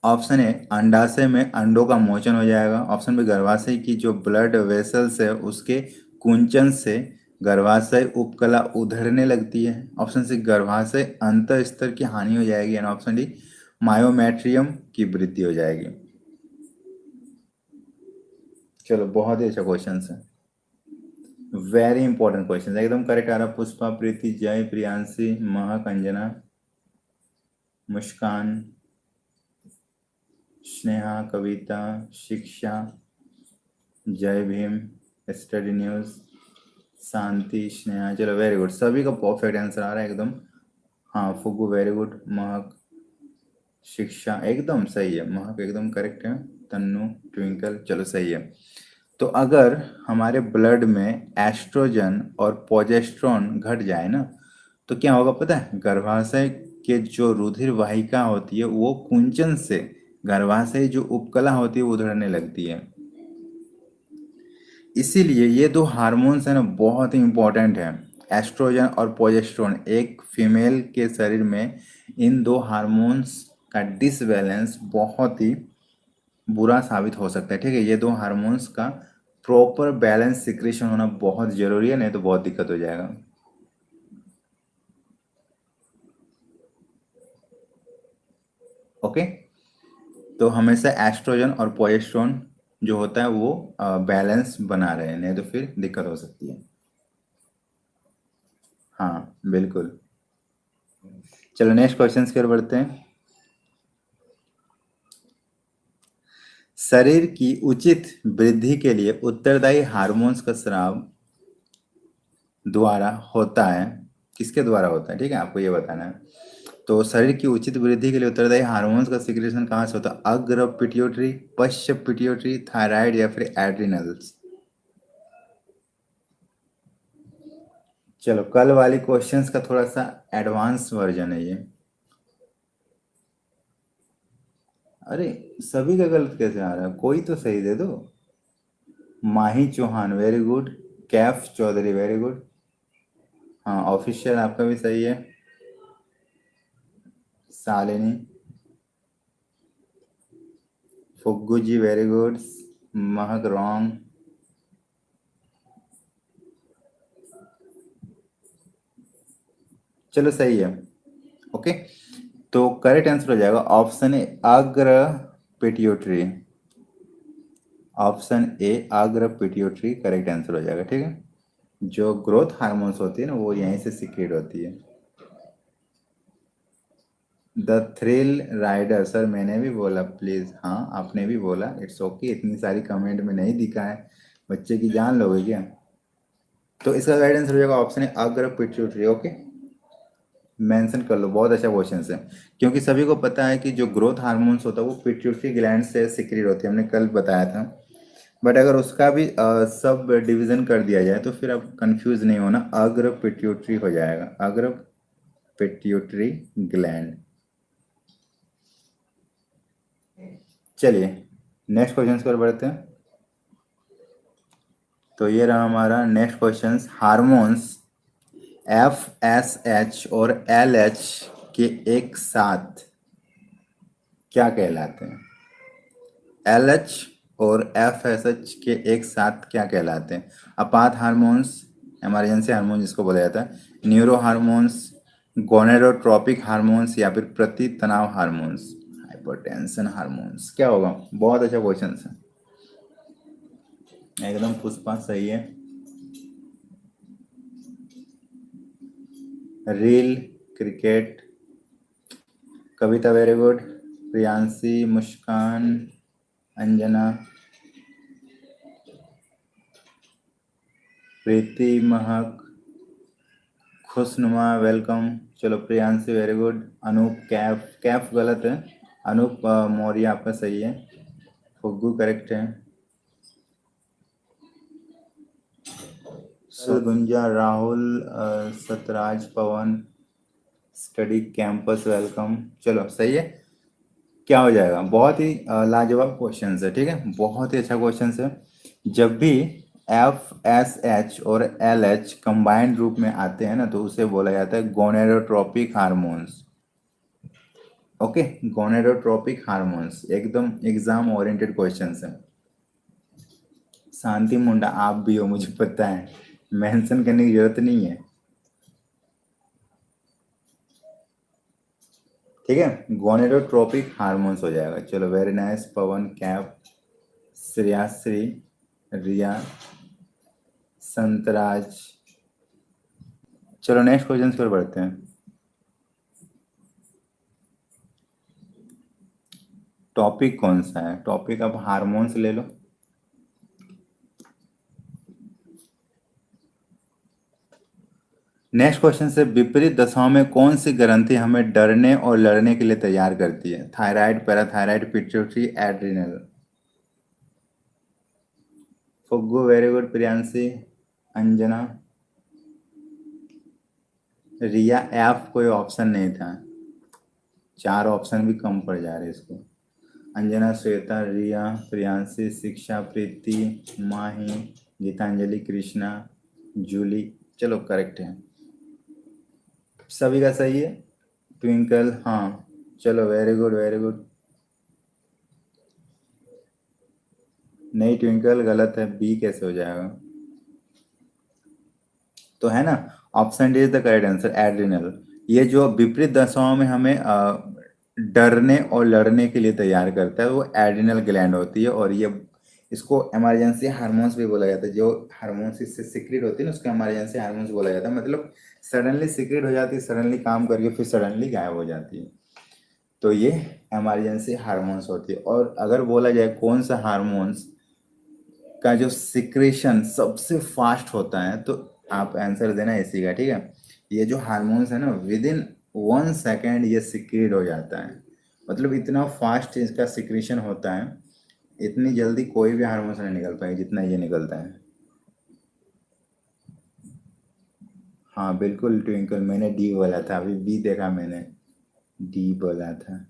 ऑप्शन ए, अंडाशय में अंडों का मोचन हो जाएगा। ऑप्शन बी, गर्भाशय की जो ब्लड वेसल्स है उसके कुंचन से गर्भाशय उपकला उधरने लगती है। ऑप्शन सी, गर्भाशय अंत स्तर की हानि हो जाएगी। एंड ऑप्शन डी, मायोमेट्रियम की वृद्धि हो जाएगी। चलो बहुत ही अच्छा क्वेश्चन है, वेरी इंपॉर्टेंट क्वेश्चन, एकदम करेक्ट आ रहा। पुष्पा, प्रीति, जय, प्रियांशी, महक, अंजना, मुस्कान, स्नेहा, कविता, शिक्षा, जय भीम, स्टडी न्यूज, शांति, स्नेहा। चलो वेरी गुड, सभी का परफेक्ट आंसर आ रहा है एकदम। हाँ, फुगू वेरी गुड, महक, शिक्षा एकदम सही है, महक एकदम करेक्ट है, तन्नू, ट्विंकल, चलो सही है। तो अगर हमारे ब्लड में एस्ट्रोजन और प्रोजेस्टेरोन घट जाए ना, तो क्या होगा पता है? गर्भाशय के जो रुधिर वाहिका होती है वो कुंचन से गर्भाशय जो उपकला होती है वो उधड़ने लगती है। इसीलिए ये दो हार्मोन्स है ना, बहुत ही इंपॉर्टेंट है। एस्ट्रोजन और प्रोजेस्टेरोन, एक फीमेल के शरीर में इन दो हार्मोन्स का डिसबैलेंस बहुत ही बुरा साबित हो सकता है। ठीक है, ये दो हार्मोन्स का प्रॉपर बैलेंस सिक्रेशन होना बहुत जरूरी है, नहीं तो बहुत दिक्कत हो जाएगा। ओके, तो हमेशा एस्ट्रोजन और प्रोजेस्टेरोन जो होता है वो बैलेंस बना रहे, नहीं तो फिर दिक्कत हो सकती है। हाँ बिल्कुल। चलो नेक्स्ट क्वेश्चन की ओर बढ़ते हैं। शरीर की उचित वृद्धि के लिए उत्तरदायी हार्मोन्स का स्राव द्वारा होता है, किसके द्वारा होता है? ठीक है, आपको ये बताना है। तो शरीर की उचित वृद्धि के लिए उत्तरदायी हार्मोन्स का सिक्रेशन कहाँ से होता है? अग्र पिट्यूटरी, पश्च पिट्यूटरी, थायराइड या फिर एड्रिनल्स? चलो, कल वाली क्वेश्चंस का थोड़ा सा एडवांस वर्जन है ये। अरे सभी का गलत कैसे आ रहा है? कोई तो सही दे दो। Mahi Chauhan very good. Kaif Chaudhary very good. हाँ, ऑफिशियल आपका भी सही है। Shalini, Phuggu ji very good. Mahak wrong. चलो सही है। ओके, तो करेक्ट आंसर हो जाएगा ऑप्शन ए, अग्र पिट्यूटरी। ऑप्शन ए, अग्र पिट्यूटरी करेक्ट आंसर हो जाएगा। ठीक है, जो ग्रोथ हार्मोन्स होती है ना वो यहीं से सीक्रेट होती है। द थ्रिल राइडर, सर मैंने भी बोला प्लीज। हाँ आपने भी बोला, इट्स ओके, इतनी सारी कमेंट में नहीं दिखा है, बच्चे की जान लोगे क्या? तो इसका गाइडेंस हो जाएगा ऑप्शन है, अग्र पिट्यूटरी। ओके, मेंशन कर लो, बहुत अच्छा क्वेश्चन है। क्योंकि सभी को पता है कि जो ग्रोथ हार्मोन्स होता है वो पिट्यूटरी ग्लैंड से सिक्रेट होती है, हमने कल बताया था। बट अगर उसका भी सब डिवीजन कर दिया जाए तो फिर आप कंफ्यूज नहीं होना, अग्र पिट्यूटरी हो जाएगा, अग्र पिट्यूटरी ग्लैंड। चलिए नेक्स्ट क्वेश्चन पर बढ़ते हैं। तो ये रहा हमारा नेक्स्ट क्वेश्चन। हार्मोन्स FSH और LH के एक साथ क्या कहलाते हैं? LH और FSH के एक साथ क्या कहलाते हैं? अपात हार्मोन्स, इमरजेंसी हार्मोन जिसको बोला जाता है, न्यूरो हार्मोन्स, गोनेडोट्रोपिक हार्मोन्स, या फिर प्रति तनाव हार्मोन्स, हाइपरटेंशन हार्मोन्स। क्या होगा? बहुत अच्छा क्वेश्चन है, एकदम पुष्पा सही है। रील, क्रिकेट, कविता वेरी गुड, प्रियांशी, मुस्कान, अंजना, प्रीति, महक, खुशनुमा वेलकम। चलो प्रियांशी वेरी गुड। अनूप, कैफ, कैफ गलत है। अनूप मौर्य आपका सही है। फुग्गू करेक्ट है। गुंजा, राहुल, सतराज, पवन, स्टडी कैंपस वेलकम। चलो सही है। क्या हो जाएगा? बहुत ही लाजवाब क्वेश्चन है, ठीक है, बहुत ही अच्छा क्वेश्चन है। जब भी FSH और LH कंबाइंड रूप में आते हैं ना, तो उसे बोला जाता है gonadotropic hormones. Okay, gonadotropic hormones, एकदम एग्जाम ओरिएंटेड क्वेश्चन है। शांति मुंडा आप भी हो, मुझे पता है, मेंशन करने की जरूरत नहीं है, ठीक है। गोनेडोट्रोपिक हार्मोन्स हो जाएगा। चलो वेरी नाइस। पवन, कैप, श्रेयाश्री, रिया, संतराज। चलो नेक्स्ट क्वेश्चन पर बढ़ते हैं। टॉपिक कौन सा है? टॉपिक अब हार्मोन्स ले लो। नेक्स्ट क्वेश्चन से, विपरीत दशाओं में कौन सी ग्रंथि हमें डरने और लड़ने के लिए तैयार करती है? Thyroid, parathyroid, pituitary, adrenal. Phuggu very good. Priyanshi, Anjana, Riya. F कोई ऑप्शन नहीं था, 4 ऑप्शन भी कम पड़ जा रहे इसको। अंजना, श्वेता, रिया, प्रियांशी, शिक्षा, प्रीति, माही, गीतांजलि, कृष्णा, जूली। चलो करेक्ट है, सभी का सही है। ट्विंकल, हाँ। चलो वेरी गुड वेरी गुड। नहीं ट्विंकल गलत है, बी कैसे हो जाएगा? तो है ना, option D is the correct answer, adrenal. ये जो विपरीत दशाओं में हमें डरने और लड़ने के लिए तैयार करता है, वो एड्रिनल ग्लैंड होती है। और ये इसको इमरजेंसी हार्मोन्स भी बोला जाता है। जो हार्मोन्स इससे सिक्रेट होती है ना, उसको इमरजेंसी हार्मोन्स बोला जाता है। मतलब सडनली सिक्रेट हो जाती है, सडनली काम करके फिर सडनली गायब हो जाती है, तो ये इमरजेंसी हार्मोन्स होती है। और अगर बोला जाए कौन सा हार्मोन्स का जो सिक्रेशन सबसे फास्ट होता है, तो आप आंसर देना इसी का, ठीक है। ये जो हार्मोन्स है ना, विद इन 1 सेकेंड ये सिक्रेट हो जाता है। मतलब इतना फास्ट इसका सिक्रेशन होता है, इतनी जल्दी कोई भी हार्मोन्स नहीं निकल पाएगा जितना ये निकलता है। हाँ बिल्कुल ट्विंकल, मैंने डी बोला था, अभी बी देखा मैंने, डी बोला था।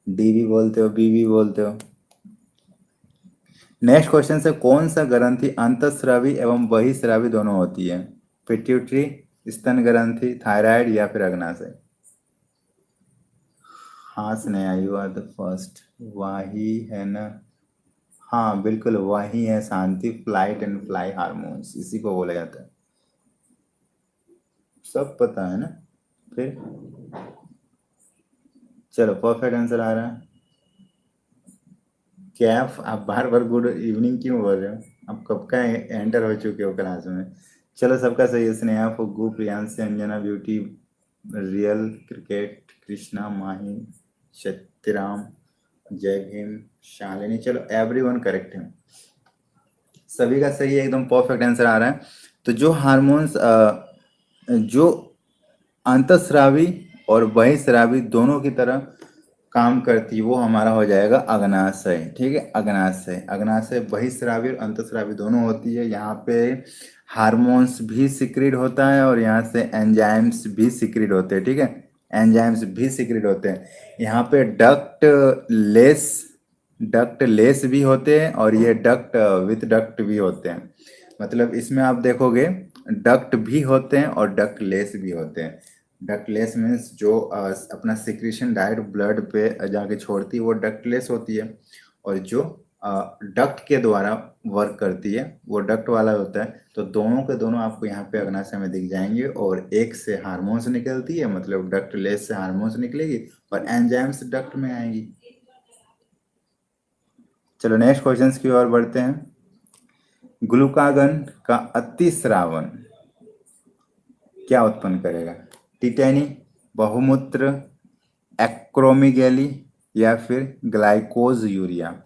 डी भी बोलते हो, बी भी बोलते हो। नेक्स्ट क्वेश्चन से, कौन सा ग्रंथि अंतःस्रावी एवं बहिःस्रावी दोनों होती है? पिट्यूटरी, स्तन ग्रंथि, थायराइड, या फिर अग्नाशय? हाँ Sneha, you are the first. वही है ना? हाँ बिल्कुल वही है, Shanti, flight and fly hormones, इसी को बोला जाता है। सब पता है ना फिर। चलो परफेक्ट आंसर आ रहा है। क्या आप बार बार गुड इवनिंग क्यों बोल रहे हो? आप कब का एंटर हो चुके हो क्लास में? चलो सबका सही है। Sneha, Phuggu, Priyansh, Anjana, Beauty, real, cricket, Krishna, Mahi, Satyaram, Jai Bhim, Shalini. चलो एवरीवन करेक्ट है, सभी का सही है, एकदम परफेक्ट आंसर आ रहा है। तो जो हार्मोन्स जो अंतःस्रावी और बहिःस्रावी दोनों की तरह काम करती है, वो हमारा हो जाएगा अग्नाशय, ठीक है। अग्नाशय, अग्नाशय बहिःस्रावी और अंतःस्रावी दोनों होती है। यहाँ पे हार्मोन्स भी सिक्रीट होता है और यहाँ से एंजाइम्स भी सिक्रीट होते हैं, ठीक है। एंजाइम्स भी सिक्रीट होते हैं। यहाँ पे डक्ट लेस डक्ट लेस भी होते हैं और ये डक्ट विथ डक्ट भी होते हैं। मतलब इसमें आप देखोगे डक्ट भी होते हैं और डक्ट लेस भी होते हैं। डक्ट लेस मीन्स जो अपना सिक्रीशन डायरेक्ट ब्लड पे जाके छोड़ती है वो डक्ट लेस होती है, और जो डक्ट के द्वारा वर्क करती है वो डक्ट वाला होता है। तो दोनों के दोनों आपको यहाँ पे अग्नाशय में दिख जाएंगे, और एक से हार्मोन्स निकलती है मतलब डक्ट लेस से हार्मोन्स निकलेगी और एंजाइम्स डक्ट में आएंगी। चलो नेक्स्ट क्वेश्चन की ओर बढ़ते हैं। ग्लूकागन का अतिस्रावन क्या उत्पन्न करेगा? टिटेनी, बहुमूत्र, एक्रोमीगैली या फिर ग्लाइकोज यूरिया?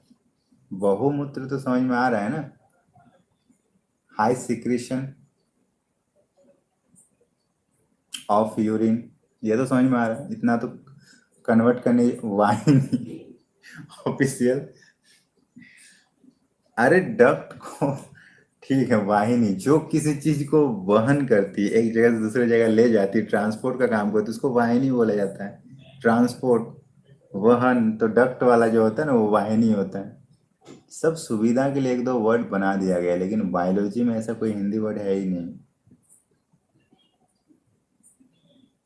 बहुमूत्र तो समझ में आ रहा है ना, हाई सिक्रीशन ऑफ यूरिन, ये तो समझ में आ रहा है, इतना तो कन्वर्ट करने वाहिनी ऑफिशियल। अरे डक्ट को ठीक है, वाहिनी जो किसी चीज को वहन करती है, एक जगह से दूसरे जगह ले जाती है, ट्रांसपोर्ट का काम करती है, उसको वाहिनी बोला जाता है। ट्रांसपोर्ट, वहन, तो डक्ट वाला जो होता है ना वो वाहिनी होता है। सब सुविधा के लिए एक दो वर्ड बना दिया गया है, लेकिन बायोलॉजी में ऐसा कोई हिंदी वर्ड है ही नहीं।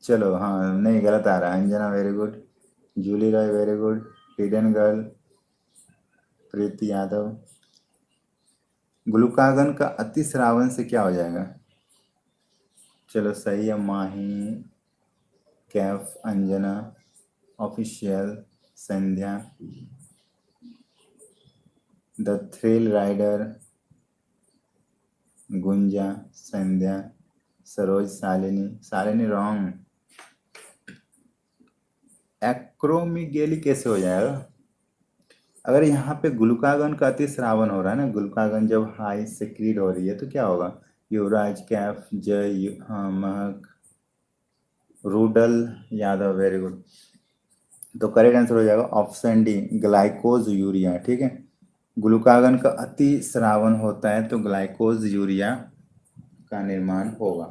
चलो हाँ, नहीं गलत आ रहा है। Anjana very good, Julie Roy very good, hidden girl, Preeti Yadav. Glucagon का अतिस्रावन से क्या हो जाएगा? चलो सही है, Mahi, Kaif, Anjana, official, Sandhya, the thrill rider, Gunja, Sandhya, Saroj, Shalini. Shalini wrong. Acromegaly कैसे हो जाएगा? अगर यहाँ पे ग्लूकागन का अतिस्रावन हो रहा है ना, ग्लूकागन जब हाई सेक्रीट हो रही है तो क्या होगा? युवराज, कैफ, जय, हाँ, महक, रूडल, यादव वेरी गुड। तो करेक्ट आंसर हो जाएगा ऑप्शन डी, ग्लाइकोज यूरिया। ठीक है, ग्लूकागन का अतिस्रावन होता है तो ग्लाइकोज यूरिया का निर्माण होगा।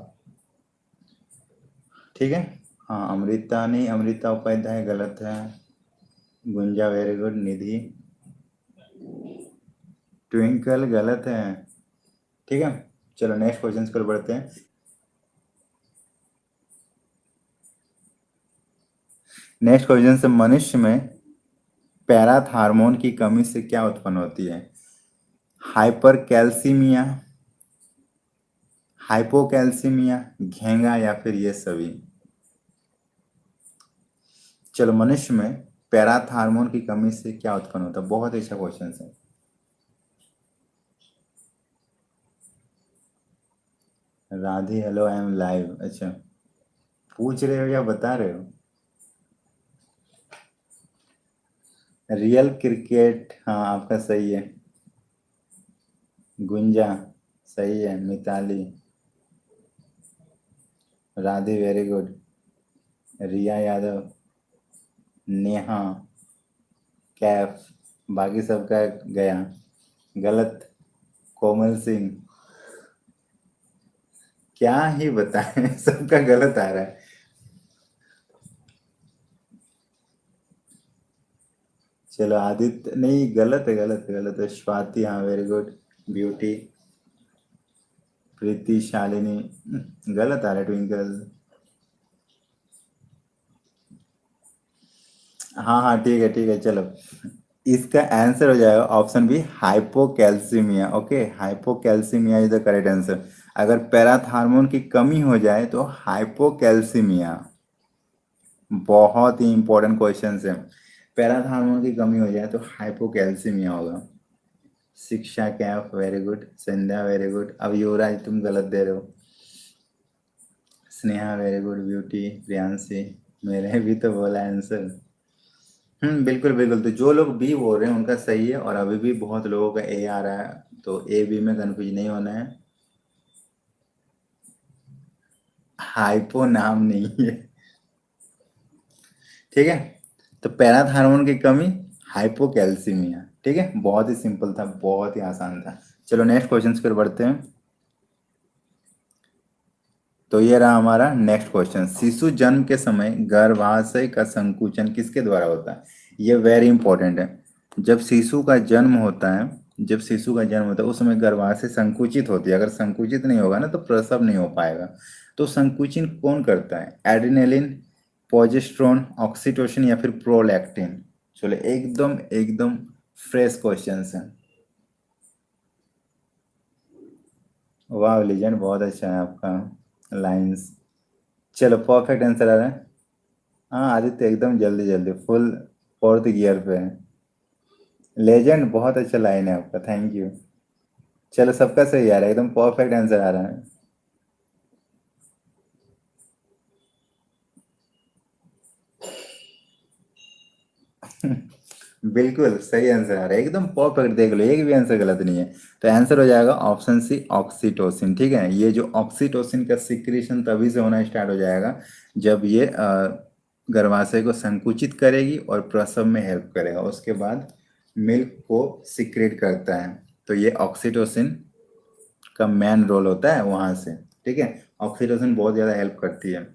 ठीक है, हाँ अमृता नहीं, अमृता उपाध्याय गलत है। गुंजा वेरी गुड, निधि, ट्विंकल गलत है। ठीक है, चलो नेक्स्ट क्वेश्चन पर बढ़ते हैं। नेक्स्ट क्वेश्चन से, मनुष्य में पैराथ हार्मोन की कमी से क्या उत्पन्न होती है? हाइपर कैल्सीमिया, हाइपोकैल्सीमिया, घेंगा या फिर ये सभी? चलो, मनुष्य में पैराथ हार्मोन की कमी से क्या उत्पन्न होता है? बहुत अच्छा क्वेश्चन है। Radhe hello, I am live. अच्छा, पूछ रहे हो या बता रहे हो? रियल क्रिकेट, हाँ आपका सही है। गुंजा सही है, मिताली, राधे वेरी गुड, रिया यादव, नेहा, कैफ, बाकी सबका गया गलत। कोमल सिंह, क्या ही बताएं सबका गलत आ रहा है। चलो आदित्य नहीं, गलत है, गलत है, गलत है। स्वाति, हाँ वेरी गुड। ब्यूटी, प्रीति, शालिनी, गलत आ रहा है। ट्विंकल, हाँ हाँ ठीक है, ठीक है, चलो। इसका आंसर हो जाएगा option B, hypocalcaemia. Okay, hypocalcaemia is the correct answer. अगर पैराथ हार्मोन की कमी हो जाए तो हाइपोकैल्सीमिया। बहुत ही इंपॉर्टेंट क्वेश्चन है। पैराथ हार्मोन की कमी हो जाए तो हाइपोकैल्सीमिया होगा। शिक्षा, कैफ वेरी गुड, संध्या वेरी गुड। अब युवराज तुम गलत दे रहे हो। Sneha very good, beauty, Priyanshi, मैंने भी तो बोला आंसर। बिल्कुल बिल्कुल, तो जो लोग बी बोल रहे हैं उनका सही है, और अभी भी बहुत लोगों का ए आ रहा है, तो ए बी में कंफ्यूज नहीं होना है। हाइपो नाम नहीं है। ठीक है, तो पैराथ हार्मोन की कमी, हाइपोकैल्सीमिया। ठीक है, बहुत ही सिंपल था, बहुत ही आसान था। चलो नेक्स्ट क्वेश्चन पर बढ़ते हैं। तो ये रहा हमारा नेक्स्ट क्वेश्चन। शिशु जन्म के समय गर्भाशय का संकुचन किसके द्वारा होता है? ये वेरी इंपॉर्टेंट है। जब शिशु का जन्म होता है, जब शिशु का जन्म होता है उस समय गर्भाशय संकुचित होती है। अगर संकुचित नहीं होगा ना तो प्रसव नहीं हो पाएगा। तो संकुचन कौन करता है? एड्रेनालिन, प्रोजेस्टेरोन, ऑक्सीटोसिन या फिर प्रोलैक्टिन? चलो एकदम एकदम फ्रेश क्वेश्चन है। वाह लीजेंड, बहुत अच्छा है आपका लाइंस। चलो परफेक्ट आंसर आ रहा है। हाँ आदित्य एकदम जल्दी जल्दी फुल फोर्थ गियर पे है। लेजेंड, बहुत अच्छा लाइन है आपका, थैंक यू। चलो सबका सही आ रहा है, एकदम परफेक्ट आंसर आ रहा है। बिल्कुल सही आंसर आ रहा है, एकदम परफेक्ट। देख लो एक भी आंसर गलत नहीं है। तो आंसर हो जाएगा ऑप्शन सी, ऑक्सीटोसिन। ठीक है, ये जो ऑक्सीटोसिन का सिक्रीशन तभी से होना स्टार्ट हो जाएगा जब ये गर्भाशय को संकुचित करेगी और प्रसव में हेल्प करेगा। उसके बाद मिल्क को सिक्रेट करता है। तो ये ऑक्सीटोसिन का मेन रोल होता है वहां से। ठीक है, ऑक्सीटोसिन बहुत ज़्यादा हेल्प करती है।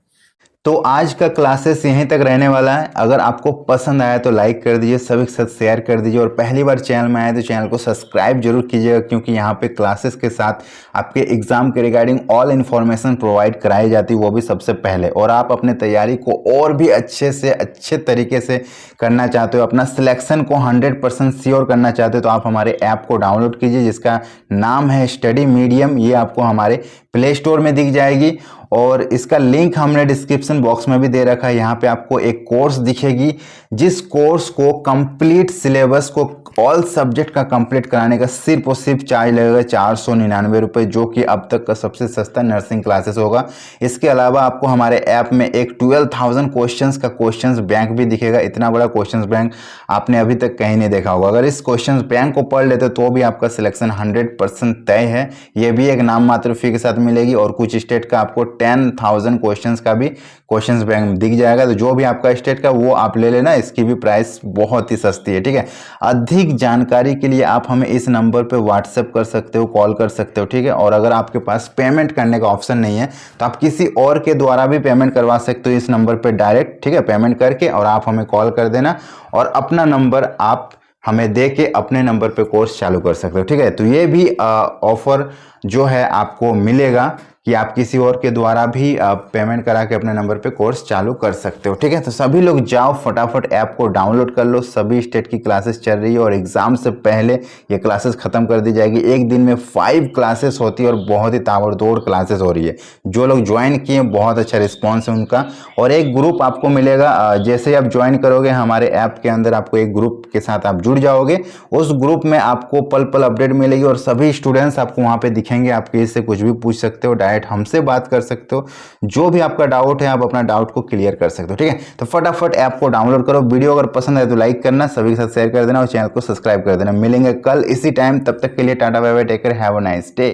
तो आज का क्लासेस यहीं तक रहने वाला है। अगर आपको पसंद आया तो लाइक कर दीजिए, सभी के साथ शेयर कर दीजिए, और पहली बार चैनल में आए तो चैनल को सब्सक्राइब जरूर कीजिएगा, क्योंकि यहाँ पे क्लासेस के साथ आपके एग्जाम के रिगार्डिंग ऑल इन्फॉर्मेशन प्रोवाइड कराई जाती है, वो भी सबसे पहले। और आप अपने तैयारी को और भी अच्छे से अच्छे तरीके से करना चाहते हो, अपना सिलेक्शन को 100% श्योर करना चाहते हो, तो आप हमारे ऐप को डाउनलोड कीजिए जिसका नाम है स्टडी मीडियम। ये आपको हमारे प्ले स्टोर में दिख जाएगी, और इसका लिंक हमने डिस्क्रिप्शन बॉक्स में भी दे रखा है। यहाँ पे आपको एक कोर्स दिखेगी, जिस कोर्स को कंप्लीट सिलेबस को ऑल सब्जेक्ट का कंप्लीट कराने का सिर्फ और सिर्फ चार्ज लगेगा 499 रुपये, जो कि अब तक का सबसे सस्ता नर्सिंग क्लासेस होगा। इसके अलावा आपको हमारे ऐप में एक 12,000 क्वेश्चंस का क्वेश्चंस बैंक भी दिखेगा। इतना बड़ा क्वेश्चंस बैंक आपने अभी तक कहीं नहीं देखा होगा। अगर इस क्वेश्चंस बैंक को पढ़ लेते तो भी आपका सिलेक्शन 100% तय है। ये भी एक नाम मात्र फी के साथ मिलेगी, और कुछ स्टेट का आपको 10,000 क्वेश्चंस का भी क्वेश्चंस बैंक दिख जाएगा। तो जो भी आपका स्टेट का वो आप ले लेना, इसकी भी प्राइस बहुत ही सस्ती है। ठीक है, अधिक जानकारी के लिए आप हमें इस नंबर पे व्हाट्सएप कर सकते हो, कॉल कर सकते हो। ठीक है, और अगर आपके पास पेमेंट करने का ऑप्शन नहीं है तो आप किसी और के द्वारा भी पेमेंट करवा सकते हो इस नंबर पे डायरेक्ट। ठीक है, पेमेंट करके और आप हमें कॉल कर देना, और अपना नंबर आप हमें दे के अपने नंबर पे कोर्स चालू कर सकते हो। ठीक है, तो ये भी ऑफर जो है आपको मिलेगा कि आप किसी और के द्वारा भी पेमेंट करा के अपने नंबर पे कोर्स चालू कर सकते हो। ठीक है, तो सभी लोग जाओ फटाफट ऐप को डाउनलोड कर लो। सभी स्टेट की क्लासेस चल रही है, और एग्जाम से पहले ये क्लासेस खत्म कर दी जाएगी। एक दिन में 5 क्लासेस होती है, और बहुत ही ताबड़तोड़ क्लासेस हो रही है। जो लोग ज्वाइन किए बहुत अच्छा रिस्पॉन्स है उनका। और एक ग्रुप आपको मिलेगा, जैसे आप ज्वाइन करोगे हमारे ऐप के अंदर, आपको एक ग्रुप के साथ आप जुड़ जाओगे। उस ग्रुप में आपको पल पल अपडेट मिलेगी, और सभी स्टूडेंट्स आपको वहाँ पे दिखेंगे। आप किसी से कुछ भी पूछ सकते हो, डायरेक्ट हमसे बात कर सकते हो। जो भी आपका डाउट है आप अपना डाउट को क्लियर कर सकते हो। ठीक है, तो फटाफट ऐप को डाउनलोड करो। वीडियो अगर पसंद आए तो लाइक करना, सभी के साथ शेयर कर देना, और चैनल को सब्सक्राइब कर देना। मिलेंगे कल इसी टाइम, तब तक के लिए tata bye bye, take care, have a nice day.